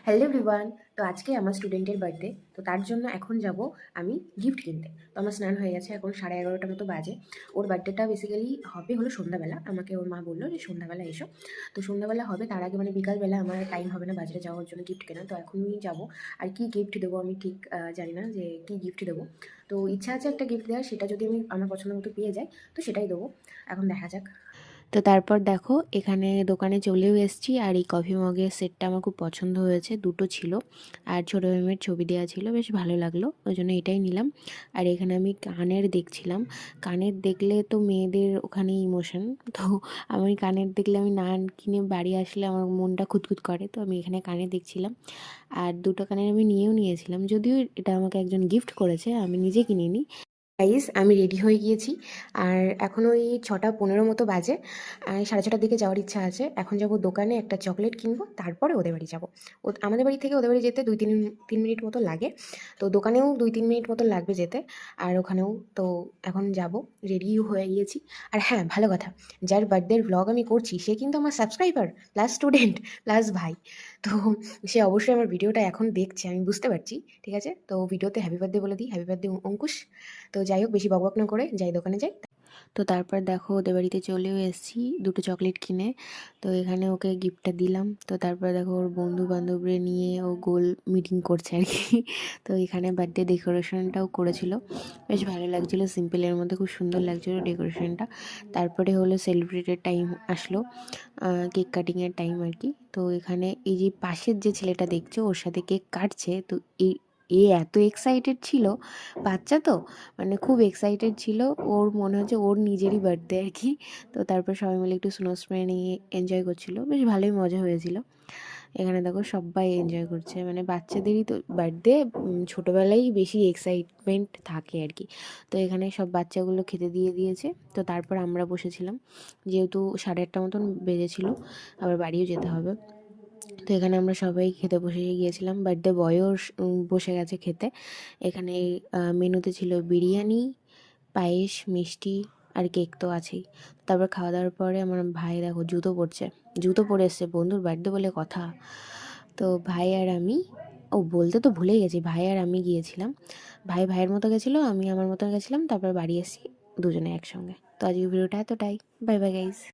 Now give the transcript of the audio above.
Hello everyone. তো আজকে আমার স্টুডেন্টের বার্থডে, তো তার জন্য এখন যাব আমি গিফট কিনতে। তো আমার স্নান হয়ে গেছে, এখন 11:30 মতো বাজে। ওর বার্থডেটা বেসিক্যালি হবে হলো সন্ধ্যাবেলা। আমাকে ওর মা বললো যে সন্ধ্যাবেলা এসো। তো সন্ধ্যাবেলা হবে, তার আগে মানে বিকালবেলা আমার টাইম হবে না বাজারে যাওয়ার জন্য গিফট কেনা। তো এখনই যাব। আর কি গিফট দেবো আমি ঠিক জানি না যে কি গিফট দেবো। তো ইচ্ছা আছে একটা গিফট দেওয়ার, সেটা যদি আমি আমার পছন্দ মতো পেয়ে যাই তো সেটাই দেবো। এখন দেখা যাক। তো তারপর দেখো এখানে দোকানে চলেও এসেছি, আর এই কফি মগের সেটটা আমার খুব পছন্দ হয়েছে, দুটো ছিল আর ছোটো মেমের ছবি দেওয়া ছিল, বেশ ভালো লাগলো, ওই জন্য এটাই নিলাম। আর এখানে আমি কানের দেখছিলাম। কানের দেখলে তো মেয়েদের ওখানে ইমোশন, তো আমি কানের দেখলে আমি না কিনে বাড়ি আসলে আমার মনটা খুঁতখুত করে, তো আমি এখানে কানের দেখছিলাম। আর দুটো কানের আমি নিয়েও নিয়েছিলাম, যদিও এটা আমাকে একজন গিফট করেছে, আমি নিজে কিনিনি। গাইস, আমি রেডি হয়ে গিয়েছি। আর এখন ওই 6:15 মতো বাজে। আর 6:30টার দিকে যাওয়ার ইচ্ছা আছে। এখন যাব দোকানে, একটা চকলেট কিনবো, তারপরে ওদের বাড়ি যাব। আমাদের বাড়ি থেকে ওদের বাড়ি যেতে 2-3 মিনিট মতো লাগে। তো দোকানেও 2-3 মিনিট মতো লাগবে যেতে। আর ওখানেও তো এখন যাব, রেডিও হয়ে গিয়েছি। আর হ্যাঁ, ভালো কথা, যার বার্থডের ভ্লগ আমি করছি সে কিন্তু আমার সাবস্ক্রাইবার প্লাস স্টুডেন্ট প্লাস ভাই। তো সে অবশ্যই আমার ভিডিওটা এখন দেখছে, আমি বুঝতে পারছি। ঠিক আছে, তো ভিডিওতে হ্যাপি বার্থডে বলে দিই, হ্যাপি বার্থডে অঙ্কুশ। তো যাই হোক, বেশি বকবক না করে যাই, দোকানে যাই। তো তারপর দেখো ওদের বাড়িতে চলেও এসেছি দুটো চকলেট কিনে। তো এখানে ওকে গিফটটা দিলাম। তো তারপর দেখো ওর বন্ধু বান্ধবরে নিয়ে ও গোল মিটিং করছে আর কি। তো এখানে বার্থডে ডেকোরেশনটাও করেছিল, বেশ ভালো লাগছিলো, সিম্পলের মধ্যে খুব সুন্দর লাগছিলো ডেকোরেশনটা। তারপরে হলো সেলিব্রেটের টাইম আসলো, কেক কাটিংয়ের টাইম আর কি। তো এখানে এই যে পাশের যে ছেলেটা দেখছো ওর সাথে কেক কাটছে, তো এই এ এত এক্সাইটেড ছিল, বাচ্চা তো মানে খুব এক্সাইটেড ছিল, ওর মনে হচ্ছে ওর নিজেরই বার্থডে আর কি। তো তারপর সবাই মিলে একটু স্নো স্প্রে নিয়ে এনজয় করছিলো, বেশ ভালোই মজা হয়েছিল। এখানে দেখো সবাই এনজয় করছে, মানে বাচ্চাদেরই তো বার্থডে, ছোটোবেলায় বেশি এক্সাইটমেন্ট থাকে আর কি। তো এখানে সব বাচ্চাগুলো খেতে দিয়ে দিয়েছে। তো তারপর আমরা বসেছিলাম, যেহেতু 8:30 মতন বেজেছিল, আবার বাড়িও যেতে হবে। তো এখানে আমরা সবাই খেতে বসে গিয়েছিলাম, বার্থডে বয়ও বসে গেছে খেতে। এখানে মেনুতে ছিল বিরিয়ানি, পায়েস, মিষ্টি আর কেক তো আছেই। তারপর খাওয়া দাওয়ার পরে আমার ভাই দেখো জুতো পরছে, জুতো পরে এসছে, বন্ধুর বার্থডে বলে কথা। তো ভাই আর আমি, ও বলতে তো ভুলে গেছি, ভাই আর আমি গিয়েছিলাম। ভাই ভাইয়ের মতো গেছিলো, আমি আমার মতো গেছিলাম, তারপর বাড়ি এসেছি দুজনে একসঙ্গে। তো আজকে ভিডিওটা এতটাই। Bye bye guys.